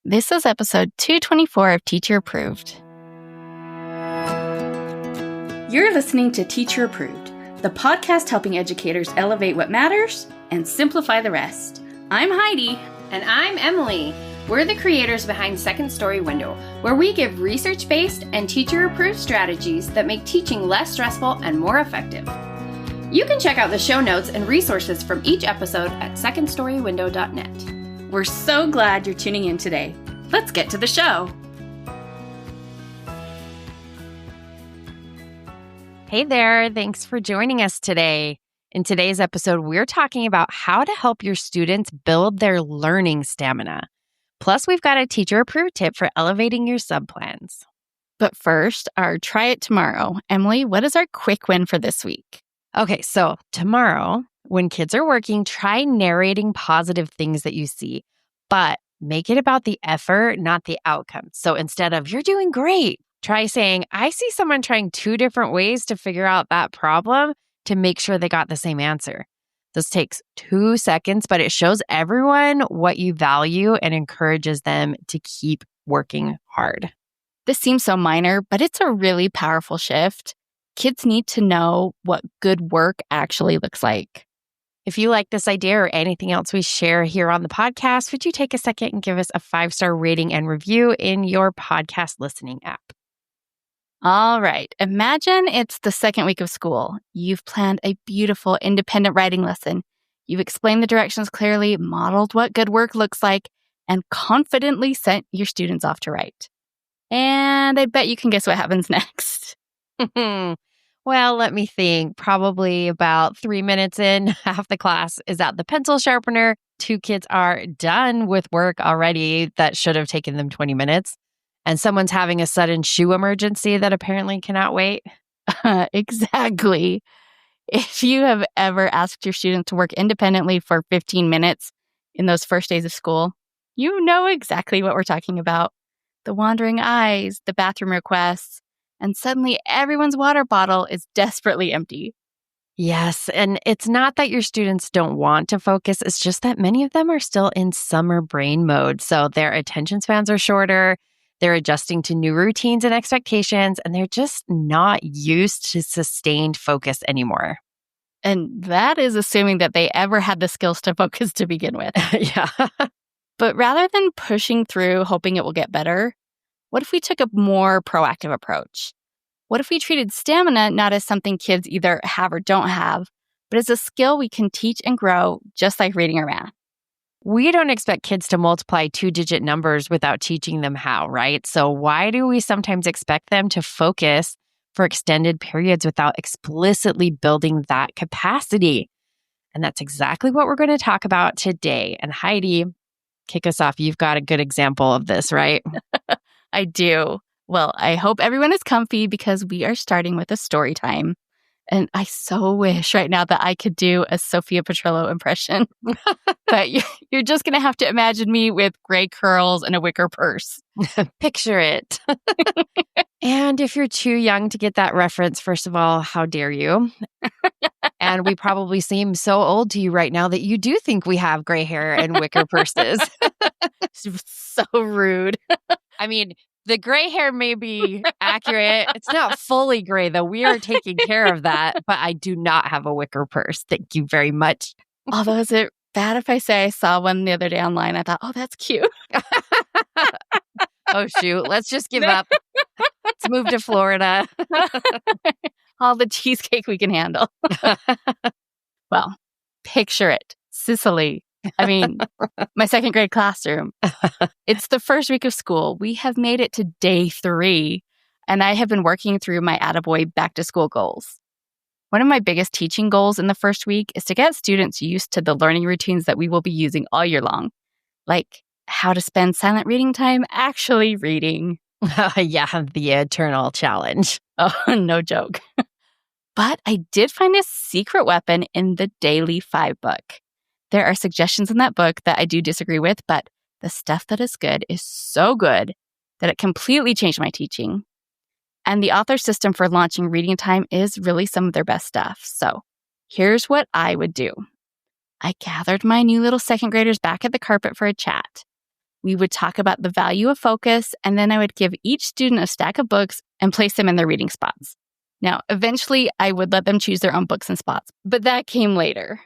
This is episode 224 of Teacher Approved. You're listening to Teacher Approved, the podcast helping educators elevate what matters and simplify the rest. I'm Heidi. And I'm Emily. We're the creators behind Second Story Window, where we give research-based and teacher-approved strategies that make teaching less stressful and more effective. You can check out the show notes and resources from each episode at secondstorywindow.net. We're so glad you're tuning in today. Let's get to the show. Hey there, thanks for joining us today. In today's episode, we're talking about how to help your students build their learning stamina. Plus, we've got a teacher-approved tip for elevating your subplans. But first, our Try It Tomorrow. Emily, what is our quick win for this week? Okay, so tomorrow, when kids are working, try narrating positive things that you see, but make it about the effort, not the outcome. So instead of, you're doing great, try saying, I see someone trying 2 different ways to figure out that problem to make sure they got the same answer. This takes 2 seconds, but it shows everyone what you value and encourages them to keep working hard. This seems so minor, but it's a really powerful shift. Kids need to know what good work actually looks like. If you like this idea or anything else we share here on the podcast, would you take a second and give us a 5-star rating and review in your podcast listening app? All right. Imagine it's the second week of school. You've planned a beautiful independent writing lesson. You've explained the directions clearly, modeled what good work looks like, and confidently sent your students off to write. And I bet you can guess what happens next. Well, let me think. Probably about 3 minutes in, half the class is at the pencil sharpener. 2 kids are done with work already that should have taken them 20 minutes. And someone's having a sudden shoe emergency that apparently cannot wait. Exactly. If you have ever asked your students to work independently for 15 minutes in those first days of school, you know exactly what we're talking about. The wandering eyes, the bathroom requests, and suddenly everyone's water bottle is desperately empty. Yes, and it's not that your students don't want to focus. It's just that many of them are still in summer brain mode. So their attention spans are shorter. They're adjusting to new routines and expectations, and they're just not used to sustained focus anymore. And that is assuming that they ever had the skills to focus to begin with. Yeah. But rather than pushing through, hoping it will get better, what if we took a more proactive approach? What if we treated stamina not as something kids either have or don't have, but as a skill we can teach and grow, just like reading or math? We don't expect kids to multiply 2-digit numbers without teaching them how, right? So why do we sometimes expect them to focus for extended periods without explicitly building that capacity? And that's exactly what we're going to talk about today. And Heidi, kick us off. You've got a good example of this, right? I do. Well, I hope everyone is comfy because we are starting with a story time. And I so wish right now that I could do a Sophia Petrillo impression. But you're just going to have to imagine me with gray curls and a wicker purse. Picture it. And if you're too young to get that reference, first of all, how dare you? And we probably seem so old to you right now that you do think we have gray hair and wicker purses. So rude. I mean, the gray hair may be accurate. It's not fully gray, though. We are taking care of that. But I do not have a wicker purse. Thank you very much. Although, is it bad if I say I saw one the other day online? I thought, oh, that's cute. Oh, shoot. Let's just give up. Let's move to Florida. All the cheesecake we can handle. Well, picture it. Sicily. I mean, my second grade classroom. It's the first week of school. We have made it to day 3, and I have been working through my attaboy back to school goals. One of my biggest teaching goals in the first week is to get students used to the learning routines that we will be using all year long, like how to spend silent reading time actually reading. Yeah, the eternal challenge. Oh, no joke. But I did find a secret weapon in the Daily 5 book. There are suggestions in that book that I do disagree with, but the stuff that is good is so good that it completely changed my teaching. And the author's system for launching reading time is really some of their best stuff. So here's what I would do. I gathered my new little second graders back at the carpet for a chat. We would talk about the value of focus, and then I would give each student a stack of books and place them in their reading spots. Now, eventually, I would let them choose their own books and spots, but that came later.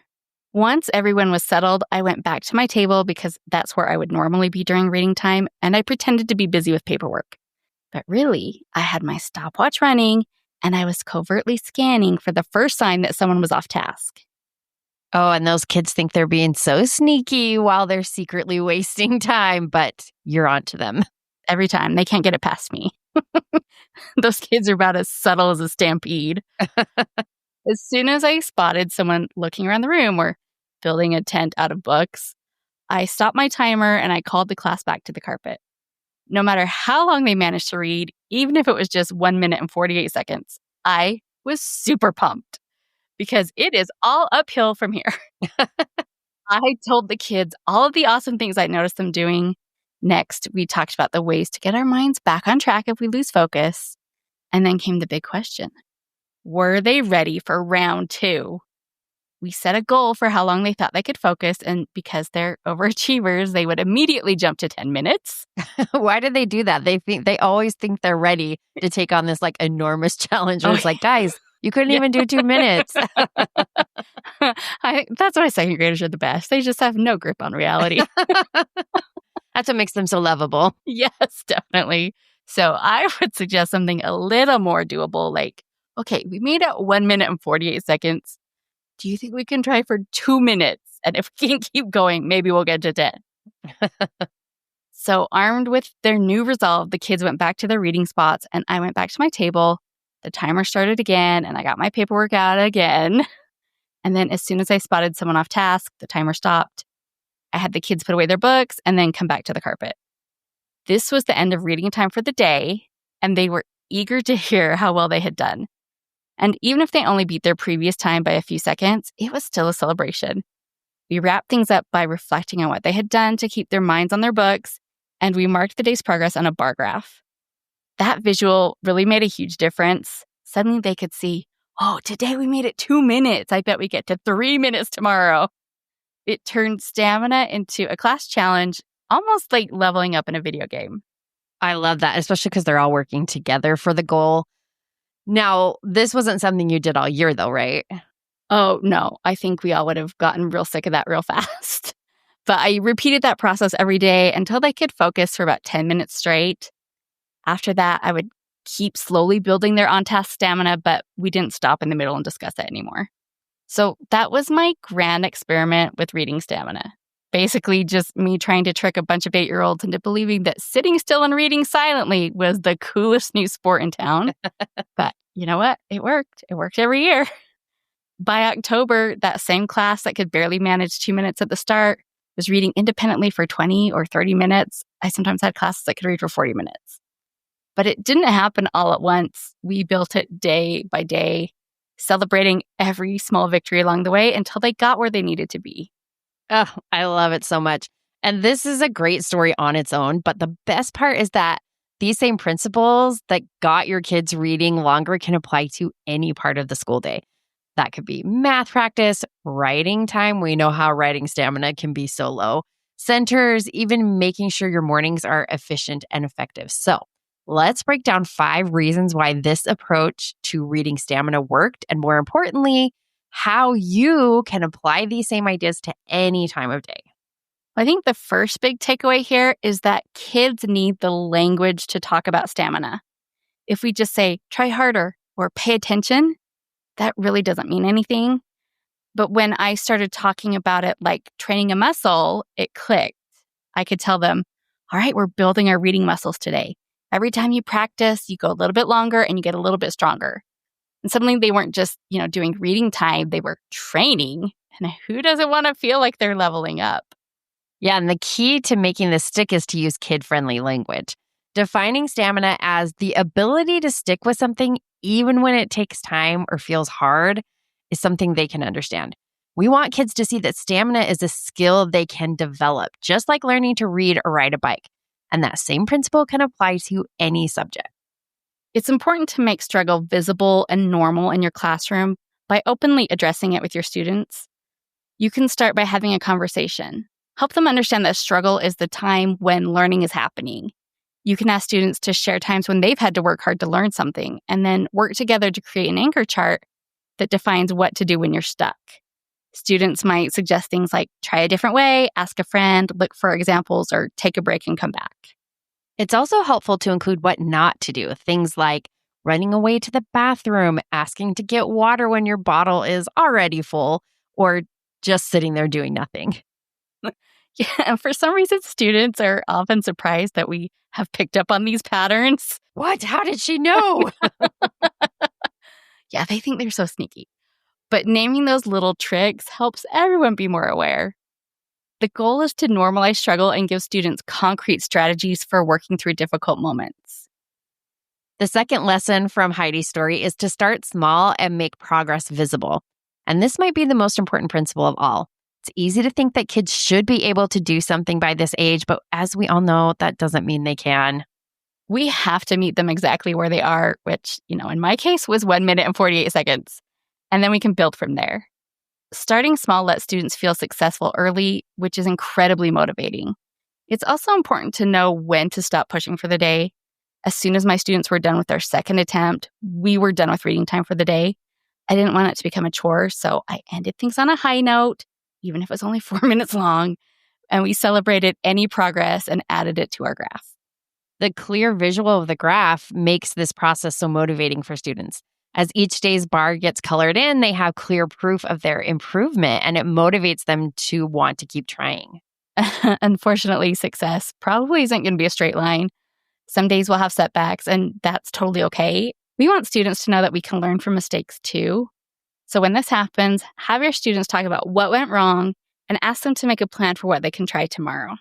Once everyone was settled, I went back to my table because that's where I would normally be during reading time, and I pretended to be busy with paperwork. But really, I had my stopwatch running, and I was covertly scanning for the first sign that someone was off task. Oh, and those kids think they're being so sneaky while they're secretly wasting time, but you're on to them. Every time. They can't get it past me. Those kids are about as subtle as a stampede. As soon as I spotted someone looking around the room or building a tent out of books, I stopped my timer and I called the class back to the carpet. No matter how long they managed to read, even if it was just 1 minute and 48 seconds, I was super pumped because it is all uphill from here. I told the kids all of the awesome things I noticed them doing. Next, we talked about the ways to get our minds back on track if we lose focus. And then came the big question. Were they ready for round 2? We set a goal for how long they thought they could focus, and because they're overachievers, they would immediately jump to 10 minutes. Why did they do that? They always think they're ready to take on this like enormous challenge. Where it's like, guys, you couldn't even do 2 minutes. That's why second graders are the best. They just have no grip on reality. That's what makes them so lovable. Yes, definitely. So I would suggest something a little more doable, like, okay, we made it 1 minute and 48 seconds. Do you think we can try for 2 minutes? And if we can keep going, maybe we'll get to 10. So armed with their new resolve, the kids went back to their reading spots and I went back to my table. The timer started again and I got my paperwork out again. And then as soon as I spotted someone off task, the timer stopped. I had the kids put away their books and then come back to the carpet. This was the end of reading time for the day, and they were eager to hear how well they had done. And even if they only beat their previous time by a few seconds, it was still a celebration. We wrapped things up by reflecting on what they had done to keep their minds on their books, and we marked the day's progress on a bar graph. That visual really made a huge difference. Suddenly they could see, oh, today we made it 2 minutes. I bet we get to 3 minutes tomorrow. It turned stamina into a class challenge, almost like leveling up in a video game. I love that, especially because they're all working together for the goal. Now, this wasn't something you did all year, though, right? Oh, no. I think we all would have gotten real sick of that real fast. But I repeated that process every day until they could focus for about 10 minutes straight. After that, I would keep slowly building their on-task stamina, but we didn't stop in the middle and discuss it anymore. So that was my grand experiment with reading stamina. Basically just me trying to trick a bunch of 8-year-olds into believing that sitting still and reading silently was the coolest new sport in town. But you know what? It worked. It worked every year. By October, that same class that could barely manage 2 minutes at the start was reading independently for 20 or 30 minutes. I sometimes had classes that could read for 40 minutes. But it didn't happen all at once. We built it day by day, celebrating every small victory along the way until they got where they needed to be. Oh, I love it so much. And this is a great story on its own. But the best part is that these same principles that got your kids reading longer can apply to any part of the school day. That could be math practice, writing time. We know how writing stamina can be so low. Centers, even making sure your mornings are efficient and effective. So let's break down 5 reasons why this approach to reading stamina worked, and more importantly, how you can apply these same ideas to any time of day. I think the first big takeaway here is that kids need the language to talk about stamina. If we just say, try harder or pay attention, that really doesn't mean anything. But when I started talking about it like training a muscle, it clicked. I could tell them, all right, we're building our reading muscles today. Every time you practice, you go a little bit longer and you get a little bit stronger. And suddenly they weren't just, doing reading time, they were training. And who doesn't want to feel like they're leveling up? Yeah, and the key to making this stick is to use kid-friendly language. Defining stamina as the ability to stick with something even when it takes time or feels hard is something they can understand. We want kids to see that stamina is a skill they can develop, just like learning to read or ride a bike. And that same principle can apply to any subject. It's important to make struggle visible and normal in your classroom by openly addressing it with your students. You can start by having a conversation. Help them understand that struggle is the time when learning is happening. You can ask students to share times when they've had to work hard to learn something, and then work together to create an anchor chart that defines what to do when you're stuck. Students might suggest things like try a different way, ask a friend, look for examples, or take a break and come back. It's also helpful to include what not to do. Things like running away to the bathroom, asking to get water when your bottle is already full, or just sitting there doing nothing. Yeah, for some reason, students are often surprised that we have picked up on these patterns. What? How did she know? Yeah, they think they're so sneaky. But naming those little tricks helps everyone be more aware. The goal is to normalize struggle and give students concrete strategies for working through difficult moments. The second lesson from Heidi's story is to start small and make progress visible. And this might be the most important principle of all. It's easy to think that kids should be able to do something by this age, but as we all know, that doesn't mean they can. We have to meet them exactly where they are, which, in my case was 1 minute and 48 seconds. And then we can build from there. Starting small lets students feel successful early, which is incredibly motivating. It's also important to know when to stop pushing for the day. As soon as my students were done with their second attempt, we were done with reading time for the day. I didn't want it to become a chore, so I ended things on a high note, even if it was only 4 minutes long, and we celebrated any progress and added it to our graph. The clear visual of the graph makes this process so motivating for students. As each day's bar gets colored in, they have clear proof of their improvement, and it motivates them to want to keep trying. Unfortunately, success probably isn't going to be a straight line. Some days we'll have setbacks, and that's totally okay. We want students to know that we can learn from mistakes too. So when this happens, have your students talk about what went wrong and ask them to make a plan for what they can try tomorrow.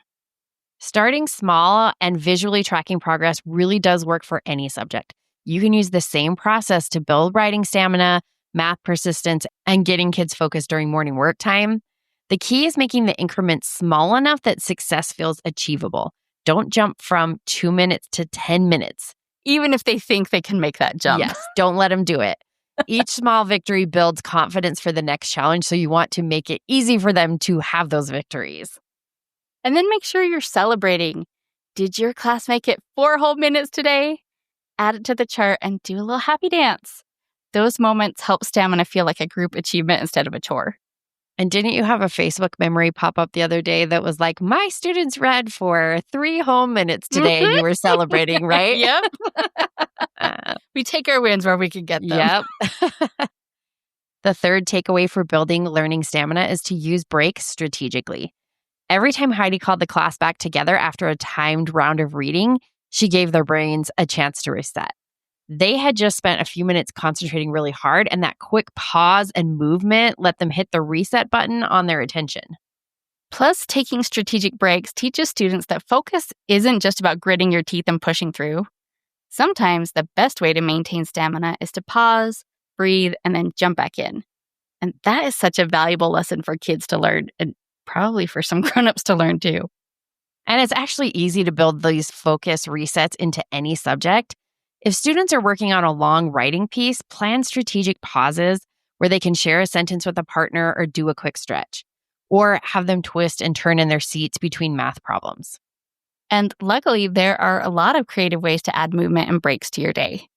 Starting small and visually tracking progress really does work for any subject. You can use the same process to build writing stamina, math persistence, and getting kids focused during morning work time. The key is making the increments small enough that success feels achievable. Don't jump from 2 minutes to 10 minutes. Even if they think they can make that jump. Yes, don't let them do it. Each small victory builds confidence for the next challenge, so you want to make it easy for them to have those victories. And then make sure you're celebrating. Did your class make it 4 whole minutes today? Add it to the chart and do a little happy dance. Those moments help stamina feel like a group achievement instead of a chore. And didn't you have a Facebook memory pop up the other day that was like, my students read for 3 whole minutes today, and you were celebrating, right? Yep. We take our wins where we can get them. Yep. The third takeaway for building learning stamina is to use breaks strategically. Every time Heidi called the class back together after a timed round of reading, she gave their brains a chance to reset. They had just spent a few minutes concentrating really hard, and that quick pause and movement let them hit the reset button on their attention. Plus, taking strategic breaks teaches students that focus isn't just about gritting your teeth and pushing through. Sometimes the best way to maintain stamina is to pause, breathe, and then jump back in. And that is such a valuable lesson for kids to learn, and probably for some grown-ups to learn too. And it's actually easy to build these focus resets into any subject. If students are working on a long writing piece, plan strategic pauses where they can share a sentence with a partner or do a quick stretch, or have them twist and turn in their seats between math problems. And luckily, there are a lot of creative ways to add movement and breaks to your day.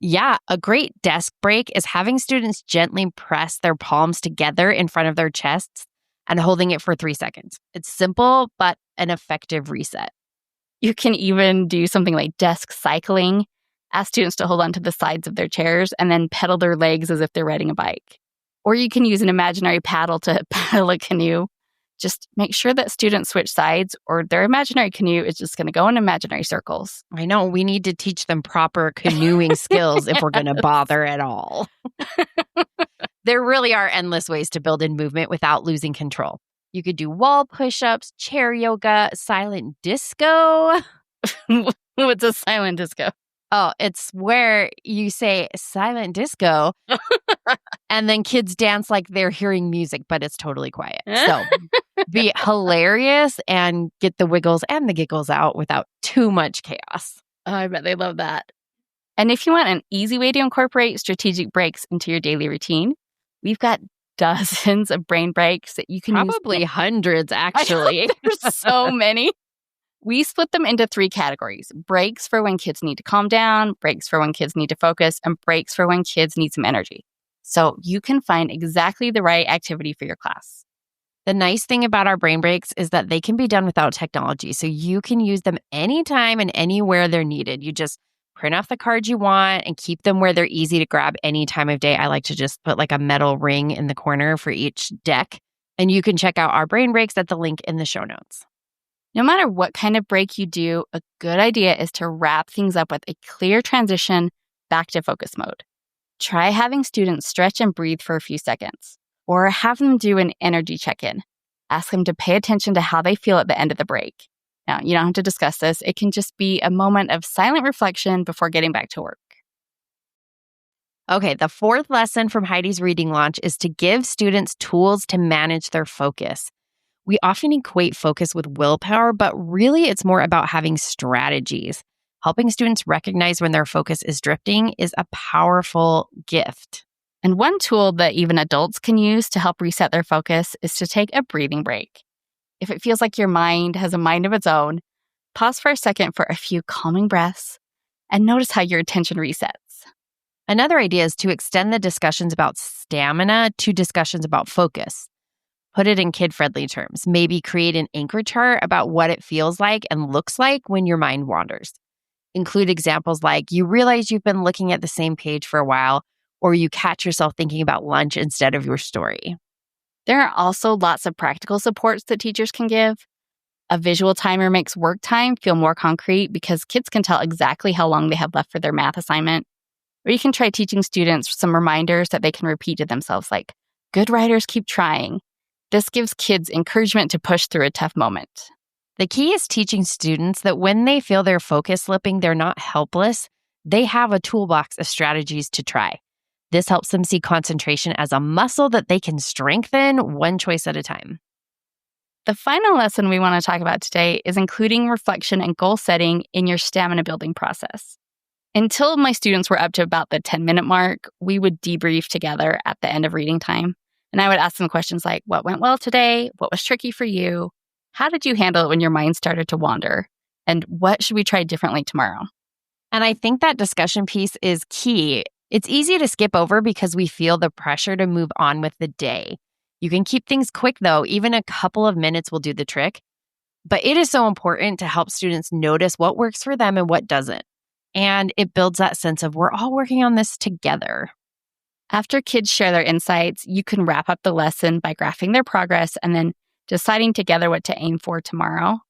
Yeah, a great desk break is having students gently press their palms together in front of their chests and holding it for 3 seconds. It's simple, but an effective reset. You can even do something like desk cycling. Ask students to hold onto the sides of their chairs and then pedal their legs as if they're riding a bike. Or you can use an imaginary paddle to paddle a canoe. Just make sure that students switch sides, or their imaginary canoe is just going to go in imaginary circles. I know, we need to teach them proper canoeing skills if we're going to bother at all. There really are endless ways to build in movement without losing control. You could do wall push-ups, chair yoga, silent disco. What's a silent disco? Oh, it's where you say silent disco and then kids dance like they're hearing music, but it's totally quiet. So be hilarious and get the wiggles and the giggles out without too much chaos. Oh, I bet they love that. And if you want an easy way to incorporate strategic breaks into your daily routine, we've got dozens of brain breaks that you can use. Probably hundreds, actually. There's so many. We split them into 3 categories: breaks for when kids need to calm down, breaks for when kids need to focus, and breaks for when kids need some energy. So you can find exactly the right activity for your class. The nice thing about our brain breaks is that they can be done without technology, so you can use them anytime and anywhere they're needed. You just print off the cards you want and keep them where they're easy to grab any time of day. I like to just put like a metal ring in the corner for each deck, and you can check out our brain breaks at the link in the show notes. No matter what kind of break you do, a good idea is to wrap things up with a clear transition back to focus mode. Try having students stretch and breathe for a few seconds, or have them do an energy check-in. Ask them to pay attention to how they feel at the end of the break. Now, you don't have to discuss this. It can just be a moment of silent reflection before getting back to work. Okay, the 4th lesson from Heidi's reading launch is to give students tools to manage their focus. We often equate focus with willpower, but really it's more about having strategies. Helping students recognize when their focus is drifting is a powerful gift. And one tool that even adults can use to help reset their focus is to take a breathing break. If it feels like your mind has a mind of its own, pause for a second for a few calming breaths and notice how your attention resets. Another idea is to extend the discussions about stamina to discussions about focus. Put it in kid-friendly terms. Maybe create an anchor chart about what it feels like and looks like when your mind wanders. Include examples like you realize you've been looking at the same page for a while, or you catch yourself thinking about lunch instead of your story. There are also lots of practical supports that teachers can give. A visual timer makes work time feel more concrete because kids can tell exactly how long they have left for their math assignment. Or you can try teaching students some reminders that they can repeat to themselves, like, good writers keep trying. This gives kids encouragement to push through a tough moment. The key is teaching students that when they feel their focus slipping, they're not helpless. They have a toolbox of strategies to try. This helps them see concentration as a muscle that they can strengthen one choice at a time. The final lesson we want to talk about today is including reflection and goal setting in your stamina building process. Until my students were up to about the 10-minute mark, we would debrief together at the end of reading time. And I would ask them questions like, what went well today? What was tricky for you? How did you handle it when your mind started to wander? And what should we try differently tomorrow? And I think that discussion piece is key. It's easy to skip over because we feel the pressure to move on with the day. You can keep things quick, though. Even a couple of minutes will do the trick. But it is so important to help students notice what works for them and what doesn't. And it builds that sense of we're all working on this together. After kids share their insights, you can wrap up the lesson by graphing their progress and then deciding together what to aim for tomorrow.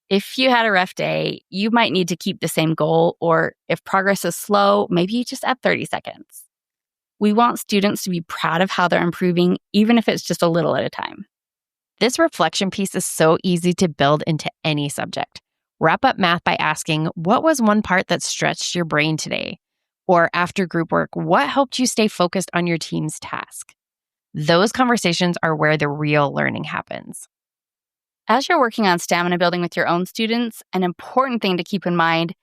If you had a rough day, you might need to keep the same goal, or if progress is slow, maybe you just add 30 seconds. We want students to be proud of how they're improving, even if it's just a little at a time. This reflection piece is so easy to build into any subject. Wrap up math by asking, what was one part that stretched your brain today? Or after group work, what helped you stay focused on your team's task? Those conversations are where the real learning happens. As you're working on stamina building with your own students, an important thing to keep in mind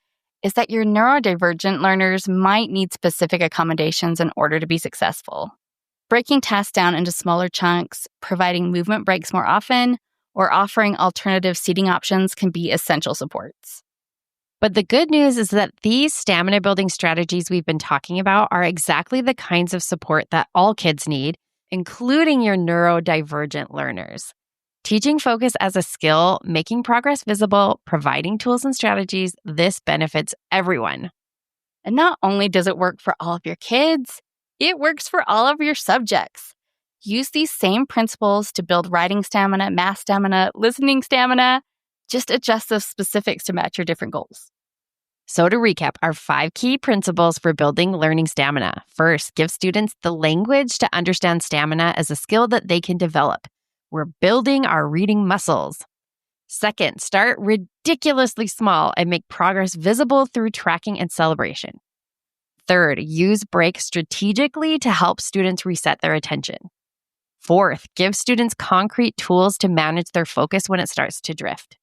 is that your neurodivergent learners might need specific accommodations in order to be successful. Breaking tasks down into smaller chunks, providing movement breaks more often, or offering alternative seating options can be essential supports. But the good news is that these stamina building strategies we've been talking about are exactly the kinds of support that all kids need, including your neurodivergent learners. Teaching focus as a skill, making progress visible, providing tools and strategies, this benefits everyone. And not only does it work for all of your kids, it works for all of your subjects. Use these same principles to build writing stamina, math stamina, listening stamina. Just adjust the specifics to match your different goals. So to recap, our 5 key principles for building learning stamina. First, give students the language to understand stamina as a skill that they can develop. We're building our reading muscles. Second, start ridiculously small and make progress visible through tracking and celebration. Third, use breaks strategically to help students reset their attention. Fourth, give students concrete tools to manage their focus when it starts to drift.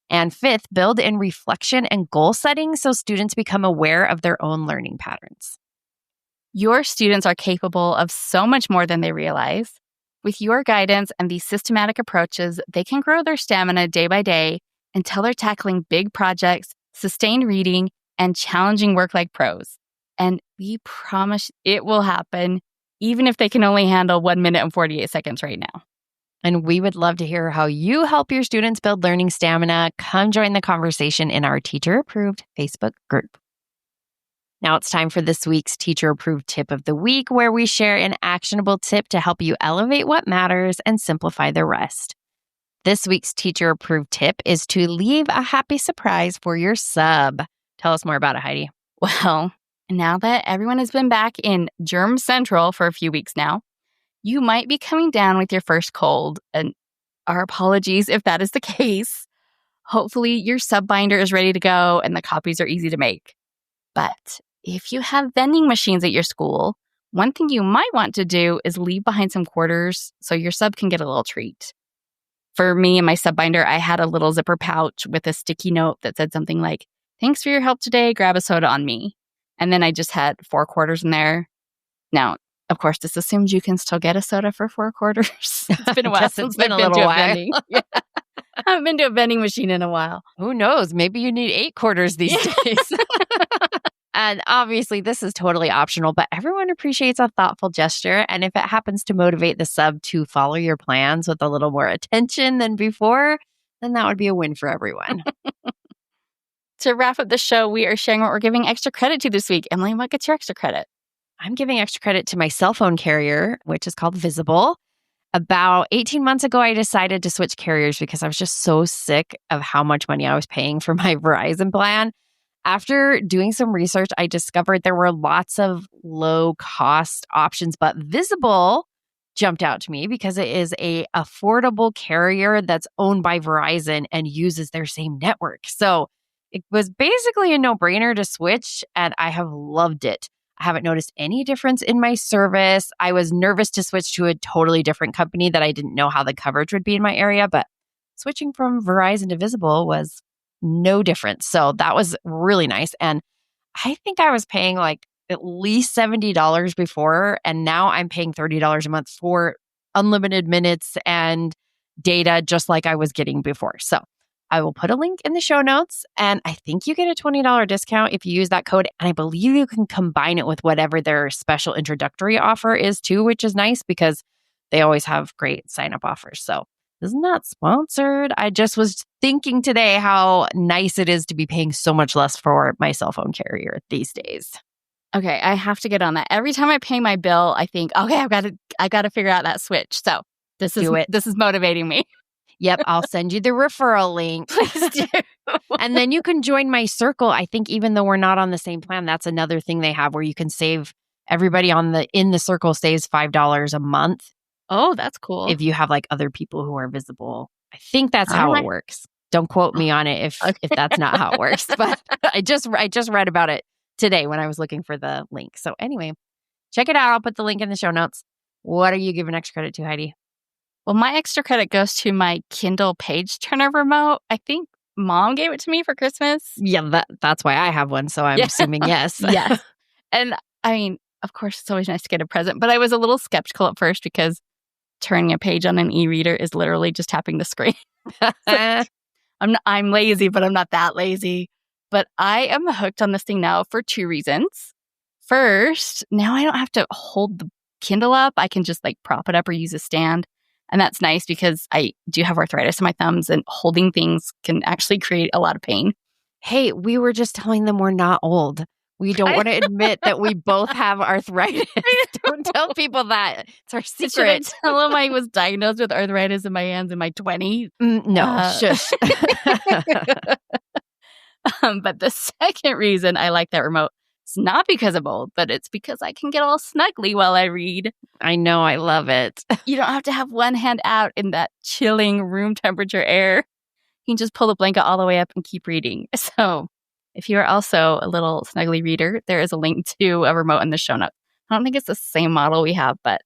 And fifth, build in reflection and goal setting so students become aware of their own learning patterns. Your students are capable of so much more than they realize. With your guidance and these systematic approaches, they can grow their stamina day by day until they're tackling big projects, sustained reading, and challenging work like pros. And we promise it will happen, even if they can only handle 1 minute and 48 seconds right now. And we would love to hear how you help your students build learning stamina. Come join the conversation in our teacher-approved Facebook group. Now it's time for this week's teacher-approved tip of the week, where we share an actionable tip to help you elevate what matters and simplify the rest. This week's teacher-approved tip is to leave a happy surprise for your sub. Tell us more about it, Heidi. Well, now that everyone has been back in Germ Central for a few weeks now, you might be coming down with your first cold, and our apologies if that is the case. Hopefully, your sub binder is ready to go and the copies are easy to make. But if you have vending machines at your school, one thing you might want to do is leave behind some quarters so your sub can get a little treat. For me and my sub binder, I had a little zipper pouch with a sticky note that said something like, "Thanks for your help today, grab a soda on me." And then I just had 4 quarters in there. Now, of course, this assumes you can still get a soda for 4 quarters. It's been a while since I've been to a vending. Yeah. I haven't been to a vending machine in a while. Who knows? Maybe you need 8 quarters these days. And obviously, this is totally optional, but everyone appreciates a thoughtful gesture. And if it happens to motivate the sub to follow your plans with a little more attention than before, then that would be a win for everyone. To wrap up the show, we are sharing what we're giving extra credit to this week. Emily, what gets your extra credit? I'm giving extra credit to my cell phone carrier, which is called Visible. About 18 months ago, I decided to switch carriers because I was just so sick of how much money I was paying for my Verizon plan. After doing some research, I discovered there were lots of low-cost options, but Visible jumped out to me because it is a affordable carrier that's owned by Verizon and uses their same network. So it was basically a no-brainer to switch, and I have loved it. I haven't noticed any difference in my service. I was nervous to switch to a totally different company that I didn't know how the coverage would be in my area, but switching from Verizon to Visible was no difference. So that was really nice. And I think I was paying like at least $70 before, and now I'm paying $30 a month for unlimited minutes and data just like I was getting before. So I will put a link in the show notes, and I think you get a $20 discount if you use that code. And I believe you can combine it with whatever their special introductory offer is too, which is nice because they always have great sign-up offers. So this is not sponsored. I just was thinking today how nice it is to be paying so much less for my cell phone carrier these days. Okay, I have to get on that. Every time I pay my bill, I think, okay, I got to figure out that switch. So this is motivating me. Yep, I'll send you the referral link. Please do. And then you can join my circle. I think even though we're not on the same plan, that's another thing they have where you can save. Everybody in the circle saves $5 a month. Oh, that's cool. If you have like other people who are visible. I think that's how it works. Don't quote me on it if that's not how it works. But I just read about it today when I was looking for the link. So anyway, check it out. I'll put the link in the show notes. What are you giving extra credit to, Heidi? Well, my extra credit goes to my Kindle page turner remote. I think Mom gave it to me for Christmas. Yeah, that's why I have one. So I'm assuming yes. Yes. And I mean, of course, it's always nice to get a present, but I was a little skeptical at first because turning a page on an e-reader is literally just tapping the screen. So I'm lazy, but I'm not that lazy. But I am hooked on this thing now for 2 reasons. First, now I don't have to hold the Kindle up. I can just like prop it up or use a stand. And that's nice because I do have arthritis in my thumbs and holding things can actually create a lot of pain. Hey, we were just telling them we're not old. We don't want to admit that we both have arthritis. Don't tell people that. It's our secret. Should I tell them I was diagnosed with arthritis in my hands in my 20s? No, shush. But the second reason I like that remote, it's not because I'm old, but it's because I can get all snuggly while I read. I know. I love it. You don't have to have one hand out in that chilling room temperature air. You can just pull the blanket all the way up and keep reading. So if you are also a little snuggly reader, there is a link to a remote in the show notes. I don't think it's the same model we have, but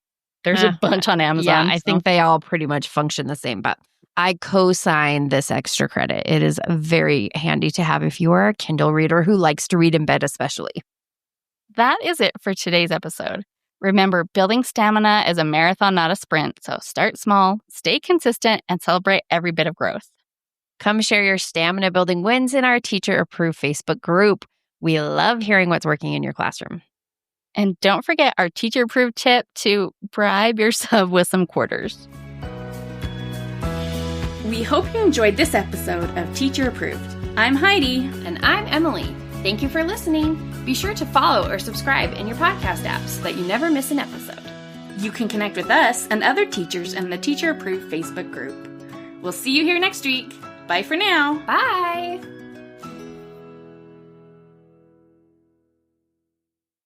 there's a bunch on Amazon. Yeah, I think they all pretty much function the same, but I co-sign this extra credit. It is very handy to have if you are a Kindle reader who likes to read in bed especially. That is it for today's episode. Remember, building stamina is a marathon, not a sprint. So start small, stay consistent, and celebrate every bit of growth. Come share your stamina building wins in our Teacher Approved Facebook group. We love hearing what's working in your classroom. And don't forget our Teacher Approved tip to bribe your sub with some quarters. We hope you enjoyed this episode of Teacher Approved. I'm Heidi. And I'm Emily. Thank you for listening. Be sure to follow or subscribe in your podcast app so that you never miss an episode. You can connect with us and other teachers in the Teacher Approved Facebook group. We'll see you here next week. Bye for now. Bye.